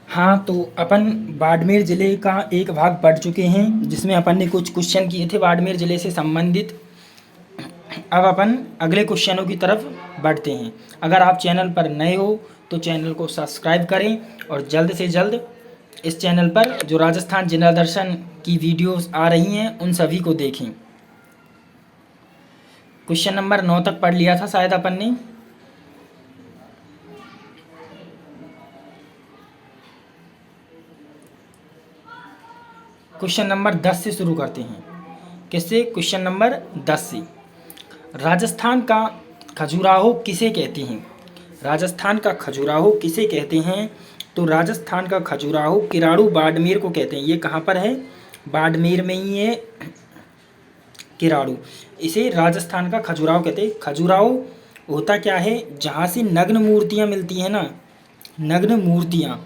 हाँ, तो अपन बाड़मेर ज़िले का एक भाग पढ़ चुके हैं जिसमें अपन ने कुछ क्वेश्चन किए थे बाड़मेर ज़िले से संबंधित। अब अपन अगले क्वेश्चनों की तरफ बढ़ते हैं। अगर आप चैनल पर नए हो तो चैनल को सब्सक्राइब करें और जल्द से जल्द इस चैनल पर जो राजस्थान जिला दर्शन की वीडियोस आ रही हैं उन सभी को देखें। क्वेश्चन नंबर 9 तक पढ़ लिया था शायद अपन ने। क्वेश्चन नंबर 10 से शुरू करते हैं। किससे? क्वेश्चन नंबर 10 से। राजस्थान का खजुराहो किसे कहते हैं? राजस्थान का खजुराहो किसे कहते हैं? तो राजस्थान का खजुराहो किराड़ू बाड़मेर को कहते हैं। ये कहाँ पर है? बाड़मेर में ही है किराड़ू। इसे राजस्थान का खजुराहो कहते हैं। खजुराहो होता क्या है? जहाँ से नग्न मूर्तियाँ मिलती हैं ना, नग्न मूर्तियाँ,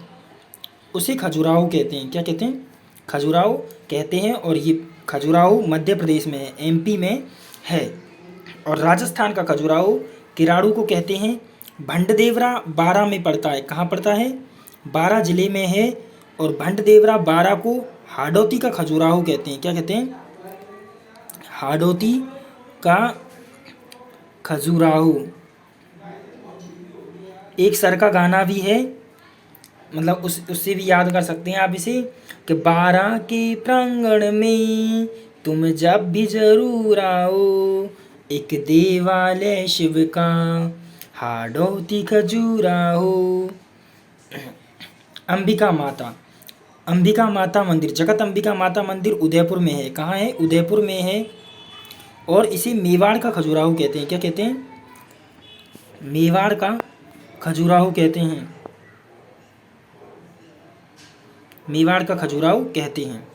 उसे खजुराहो कहते हैं। क्या कहते हैं? खजुराहो कहते हैं। और ये खजुराहो मध्य प्रदेश में है, एमपी में है। और राजस्थान का खजुराहो किराड़ू को कहते हैं। भंडदेवरा बारां में पड़ता है। कहाँ पड़ता है? बारां जिले में है। और भंडदेवरा बारां को हाड़ौती का खजुराहो कहते हैं। क्या कहते हैं? हाड़ौती का खजुराहो। एक सर का गाना भी है, मतलब उससे भी याद कर सकते हैं आप इसे, कि बारां के प्रांगण में तुम जब भी जरूर आओ, एक देवालय शिव का हाड़ौती खजुराहो। अंबिका माता, अंबिका माता मंदिर, जगत अंबिका माता मंदिर उदयपुर में है। कहाँ है? उदयपुर में है। और इसे मेवाड़ का खजुराहो कहते हैं। क्या कहते हैं? मेवाड़ का खजुराहो कहते हैं। मेवाड़ का खजुराहो कहते हैं।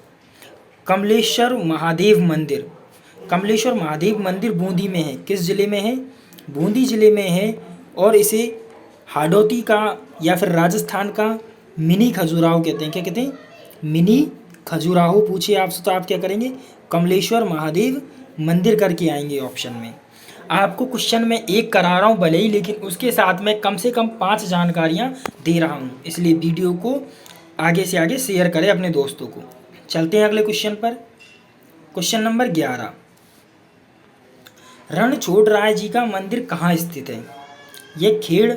कमलेश्वर महादेव मंदिर, कमलेश्वर महादेव मंदिर बूंदी में है। किस जिले में है? बूंदी जिले में है। और इसे हाड़ौती का या फिर राजस्थान का मिनी खजुराहो कहते हैं। क्या कहते हैं? मिनी खजुराहो। पूछिए आपसे तो आप क्या करेंगे? कमलेश्वर महादेव मंदिर करके आएंगे ऑप्शन में। आपको क्वेश्चन में एक करा रहा हूँ भले ही, लेकिन उसके साथ में कम से कम 5 जानकारियाँ दे रहा हूँ, इसलिए वीडियो को आगे से आगे शेयर करें अपने दोस्तों को। चलते हैं अगले क्वेश्चन पर। Question number 11। रणछोड़ राय जी का मंदिर कहाँ स्थित है? ये खेड़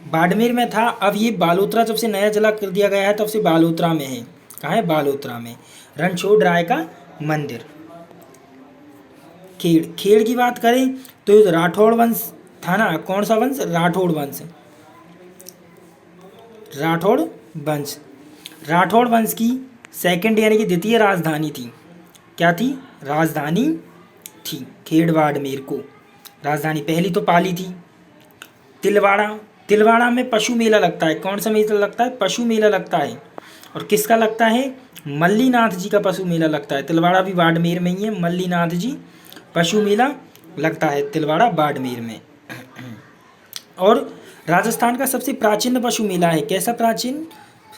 बाड़मेर में था, अब ये बालोतरा जब से नया जिला कर दिया गया है तब से बालोतरा में है। कहाँ है? बालोतरा में। रणछोड़ राय का मंदिर। खेड़, खेड़ की बात करें तो ये राठौड़ वंश था ना। कौन सा वंश? राठौड़ वंश। राठौड़ वंश, राठौड़ वंश की सेकंड यानी कि द्वितीय राजधानी थी। क्या थी? राजधानी थी खेड़ बाड़मेर को। राजधानी पहली तो पाली थी। तिलवाड़ा, तिलवाड़ा में पशु मेला लगता है। कौन सा मेला लगता है? पशु मेला लगता है। और किसका लगता है? मल्लीनाथ जी का पशु मेला लगता है। तिलवाड़ा भी बाड़मेर में ही है। मल्लीनाथ जी पशु मेला लगता है तिलवाड़ा बाड़मेर में। और राजस्थान का सबसे प्राचीन पशु मेला है। कैसा प्राचीन?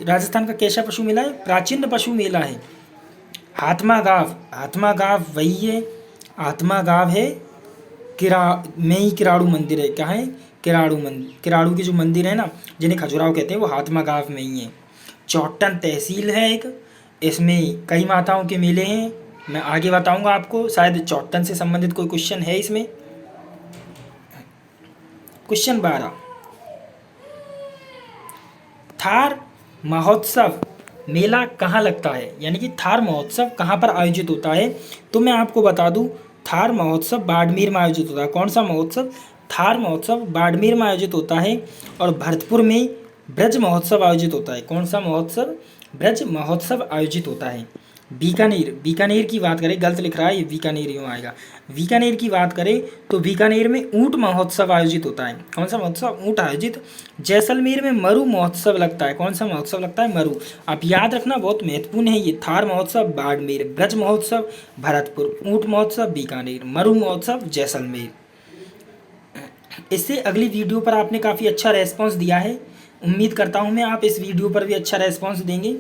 राजस्थान का कैसा पशु मेला है? प्राचीन पशु मेला है। हाथमा गाँव, हाथमा गाँव वही है। हाथमा गाँव है में ही किराड़ू मंदिर है। क्या है? किराड़ू मंदिर। किराड़ू के जो मंदिर है ना, जिन्हें खजुराहो कहते हैं, वो हाथमा गाँव में ही है। चौटन तहसील है एक, इसमें कई माताओं के मेले हैं। मैं आगे बताऊंगा आपको, शायद चौटन से संबंधित कोई क्वेश्चन है इसमें। क्वेश्चन 12। थार महोत्सव मेला कहाँ लगता है? यानी कि थार महोत्सव कहाँ पर आयोजित होता है? तो मैं आपको बता दूं, थार महोत्सव बाड़मेर में आयोजित होता है। कौन सा महोत्सव? थार महोत्सव बाड़मेर में आयोजित होता है। और भरतपुर में ब्रज महोत्सव आयोजित होता है। कौन सा महोत्सव? ब्रज महोत्सव आयोजित होता है। बीकानेर, बीकानेर की बात करें, गलत लिख रहा है ये, बीकानेर यूँ आएगा। बीकानेर की बात करें तो बीकानेर में ऊँट महोत्सव आयोजित होता है। कौन सा महोत्सव? ऊँट आयोजित। जैसलमेर में मरु महोत्सव लगता है। कौन सा महोत्सव लगता है? मरु। आप याद रखना, बहुत महत्वपूर्ण है ये। थार महोत्सव बाड़मेर, ब्रज महोत्सव भरतपुर, ऊँट महोत्सव बीकानेर, मरु महोत्सव जैसलमेर। इससे अगली वीडियो पर आपने काफ़ी अच्छा रेस्पॉन्स दिया है। उम्मीद करता हूँ मैं आप इस वीडियो पर भी अच्छा रेस्पॉन्स देंगे।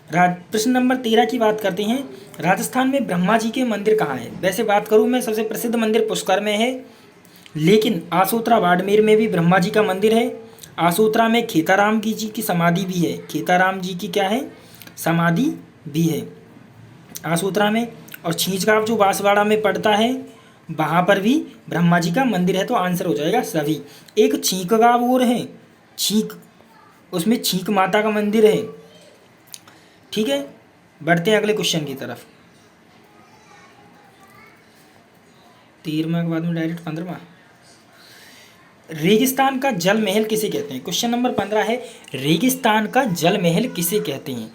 प्रश्न नंबर 13 की बात करते हैं। राजस्थान में ब्रह्मा जी के मंदिर कहाँ है? वैसे बात करूँ मैं, सबसे प्रसिद्ध मंदिर पुष्कर में है, लेकिन आसोतरा बाड़मेर में भी ब्रह्मा जी का मंदिर है। आसोतरा में खेताराम की जी की समाधि भी है, खेताराम जी की क्या है, समाधि भी है आसोतरा में। और छींचगांव जो बांसवाड़ा में पड़ता है वहाँ पर भी ब्रह्मा जी का मंदिर है, तो आंसर हो जाएगा सभी। एक छींकगांव और है, छींक, उसमें छींक माता का मंदिर है। ठीक है, बढ़ते हैं अगले क्वेश्चन की तरफ। 13वां के बाद में डायरेक्ट 15वां। रेगिस्तान का जल महल किसे कहते हैं? क्वेश्चन नंबर 15 है, रेगिस्तान का जल महल किसे कहते हैं?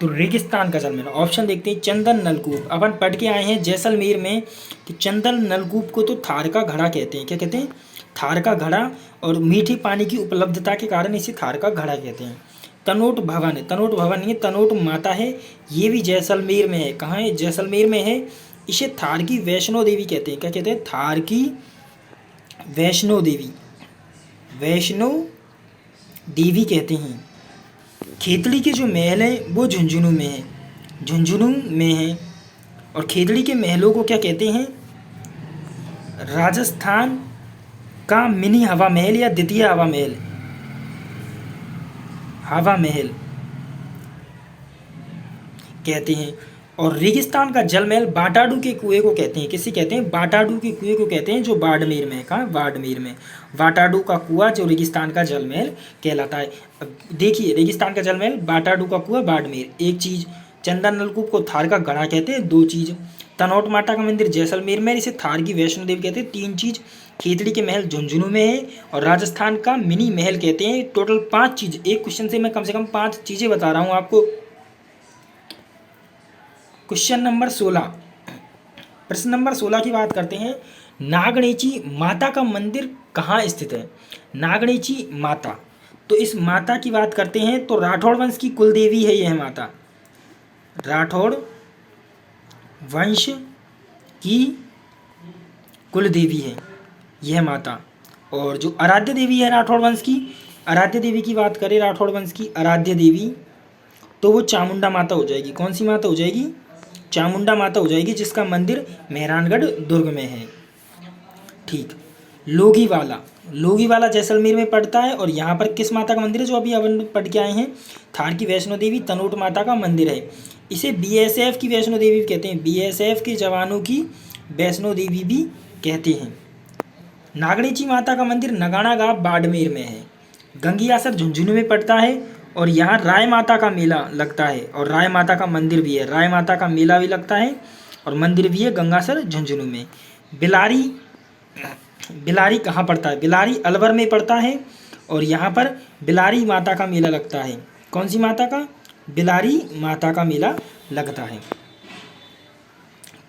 तो रेगिस्तान का जल महल, ऑप्शन देखते हैं। चंदन नलकूप, अपन पढ़ के आए हैं जैसलमेर में कि चंदन नलकूप को तो थार का घड़ा कहते हैं। क्या कहते हैं? थार का घड़ा, और मीठे पानी की उपलब्धता के कारण इसे थार का घड़ा कहते हैं। तनोट भवन, तनोट भवन नहीं, तनोट माता है, ये भी जैसलमेर में है। कहाँ है? जैसलमेर में है। इसे थार की वैष्णो देवी कहते हैं। क्या कहते हैं? थार की वैष्णो देवी, वैष्णो देवी कहते हैं। खेतड़ी के जो महल हैं वो झुंझुनू में है, झुंझुनू में है। और खेतड़ी के महलों को क्या कहते हैं? राजस्थान का मिनी हवा महल या द्वितीय हवा महल, हवा महल कहते हैं। और रेगिस्तान का जल महल बाटाडू के कुएं को कहते हैं। किसे कहते हैं? बाटाडू के कुएं को कहते हैं, जो बाड़मेर में है। कहाँ? बाड़मेर में। बाटाडू का कुआं जो रेगिस्तान का जल महल कहलाता है। अब देखिए, रेगिस्तान का जल महल, बाटाडू का कुआं, बाड़मेर। एक चीज़, चंदन नलकूप को थार का घड़ा कहते हैं। दो चीज़, तनोट माता का मंदिर जैसलमेर में, इसे थार की वैष्णो देवी कहते हैं। तीन चीज़, खेतड़ी के महल झुंझुनू में है, और राजस्थान का मिनी महल कहते हैं। टोटल 5 चीज़, एक क्वेश्चन से मैं कम 5 चीज़ें बता रहा हूँ आपको। क्वेश्चन नंबर 16, प्रश्न नंबर 16 की बात करते हैं। नागणेची माता का मंदिर कहाँ स्थित है? नागणेची माता, तो इस माता की बात करते हैं तो राठौड़ वंश की कुल देवी है यह माता, राठौड़ वंश की कुल देवी है यह माता। और जो आराध्य देवी है राठौड़ वंश की, आराध्य देवी की बात करें, राठौड़ वंश की आराध्य देवी, तो वो चामुंडा माता हो जाएगी। कौन सी माता हो जाएगी? चामुंडा माता हो जाएगी, जिसका मंदिर मेहरानगढ़ दुर्ग में है। ठीक। लोगीवाला, लोगीवाला जैसलमेर में पड़ता है, और यहाँ पर किस माता का मंदिर है जो अभी अपन पढ़ के आए हैं? थार की वैष्णो देवी, तनोट माता का मंदिर है। इसे बीएसएफ की वैष्णो देवी भी कहते हैं, बीएसएफ के जवानों की वैष्णो देवी भी कहते हैं। नागणेची माता का मंदिर नगाना गांव बाड़मेर में है। गंगियासर झुंझुनू में पड़ता है, और यहाँ राय माता का मेला लगता है, और राय माता का मंदिर भी है। राय माता का मेला भी लगता है और मंदिर भी है गंगासर झुंझुनू में। बिलारी, बिलारी कहाँ पड़ता है? बिलारी अलवर में पड़ता है, और यहाँ पर बिलारी माता का मेला लगता है। कौन सी माता का? बिलारी माता का मेला लगता है।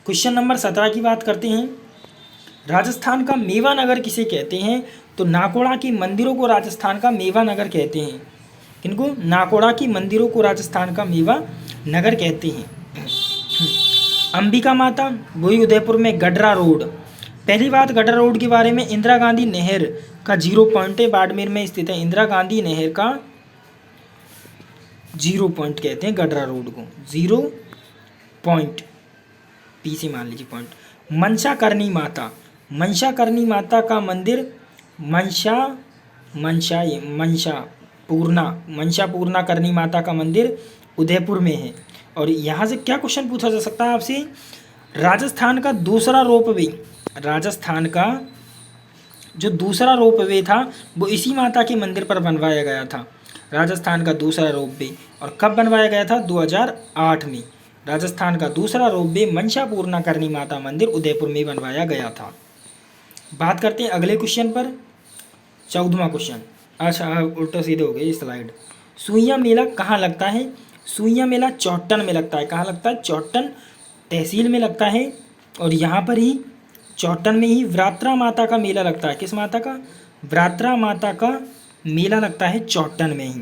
क्वेश्चन नंबर 17 की बात करते हैं। राजस्थान का मेवा नगर किसे कहते हैं? तो नाकोड़ा के मंदिरों को राजस्थान का मेवा नगर कहते हैं। किनको? नाकोड़ा की मंदिरों को राजस्थान का मेवा नगर कहते हैं। अंबिका माता, वही उदयपुर में गडरा रोड। पहली बात गडरा रोड के बारे में, इंदिरा गांधी नहर का 0 पॉइंट है, बाड़मेर में स्थित है। इंदिरा गांधी नहर का 0 पॉइंट कहते हैं गडरा रोड को, 0 पॉइंट, पी से मान लीजिए पॉइंट। मनसा करनी माता, मनसा करनी माता का मंदिर मनसा पूर्णा करनी माता का मंदिर उदयपुर में है। और यहाँ से क्या क्वेश्चन पूछा जा सकता है आपसे? राजस्थान का दूसरा रोपवे, राजस्थान का जो दूसरा रोपवे था वो इसी माता के मंदिर पर बनवाया गया था। राजस्थान का दूसरा रोपवे, और कब बनवाया गया था? 2008 में। राजस्थान का दूसरा रोपवे मनसा पूर्णा करनी माता मंदिर उदयपुर में बनवाया गया था। बात करते हैं अगले क्वेश्चन पर, 14वां क्वेश्चन। अच्छा, उल्टा सीधे हो गए स्लाइड। सुइया मेला कहाँ लगता है? सुइया मेला चौट्टन में लगता है। कहाँ लगता है? चौट्टन तहसील में लगता है, और यहाँ पर ही चौट्टन में ही व्रात्रा माता का मेला लगता है। किस माता का? व्रात्रा माता का मेला लगता है चौट्टन में ही,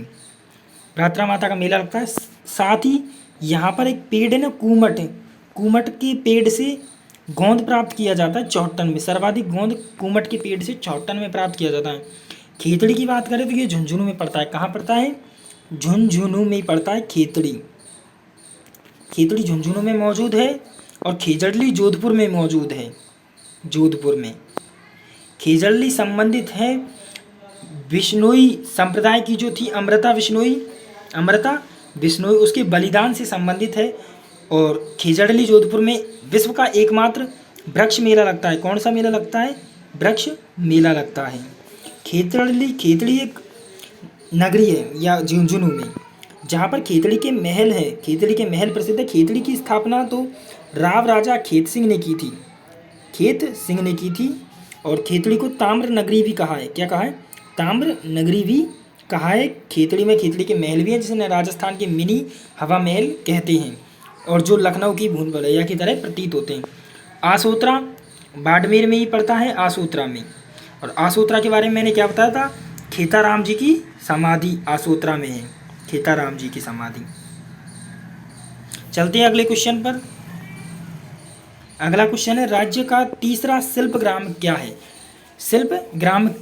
व्रात्रा माता का मेला लगता है। साथ ही यहाँ पर एक पेड़ है ना, कूमट, कूमट के पेड़ से गोंद प्राप्त किया जाता है चौट्टन में। सर्वाधिक गोंद कूमट के पेड़ से चौट्टन में प्राप्त किया जाता है। खेतड़ी की बात करें तो ये झुंझुनू में पड़ता है। कहाँ पड़ता है? झुंझुनू में पड़ता है खेतड़ी। खेतड़ी झुंझुनू में मौजूद है, और खेजड़ली जोधपुर में मौजूद है। जोधपुर में खेजड़ली संबंधित है विश्नोई संप्रदाय की जो थी अमृता बिश्नोई उसके बलिदान से संबंधित है। और खेजड़ली जोधपुर में विश्व का एकमात्र वृक्ष मेला लगता है। कौन सा मेला लगता है? वृक्ष मेला लगता है। खेतड़ी एक नगरी है या झुंझुनू में, जहाँ पर खेतड़ी के महल है। खेतड़ी के महल प्रसिद्ध है। खेतड़ी की स्थापना तो राव राजा खेत सिंह ने की थी। और खेतड़ी को ताम्र नगरी भी कहा है। क्या कहा है? ताम्र नगरी भी कहा है। खेतड़ी में खेतड़ी के महल भी हैं, जिसे राजस्थान के मिनी हवा महल कहते हैं, और जो लखनऊ की भूल भुलैया की तरह प्रतीत होते हैं। आसोतरा बाड़मेर में ही पड़ता है, आसोतरा में। और आसोतरा के बारे में मैंने क्या बताया था? खेताराम जी की समाधि आसोतरा में है। खेताराम जी की समाधि। चलते हैं अगले क्वेश्चन पर। अगला क्वेश्चन है, राज्य का तीसरा शिल्प ग्राम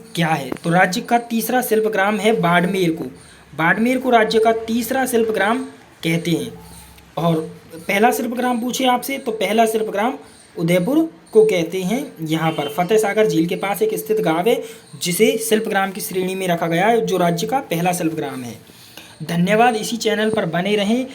क्या है? तो राज्य का तीसरा शिल्प ग्राम है बाड़मेर को राज्य का तीसरा शिल्प ग्राम कहते हैं। और पहला शिल्प ग्राम पूछे आपसे, तो पहला शिल्प ग्राम उदयपुर को कहते हैं। यहाँ पर फतेह सागर झील के पास एक स्थित गांव है, जिसे शिल्प ग्राम की श्रेणी में रखा गया है, जो राज्य का पहला शिल्प ग्राम है। धन्यवाद। इसी चैनल पर बने रहें।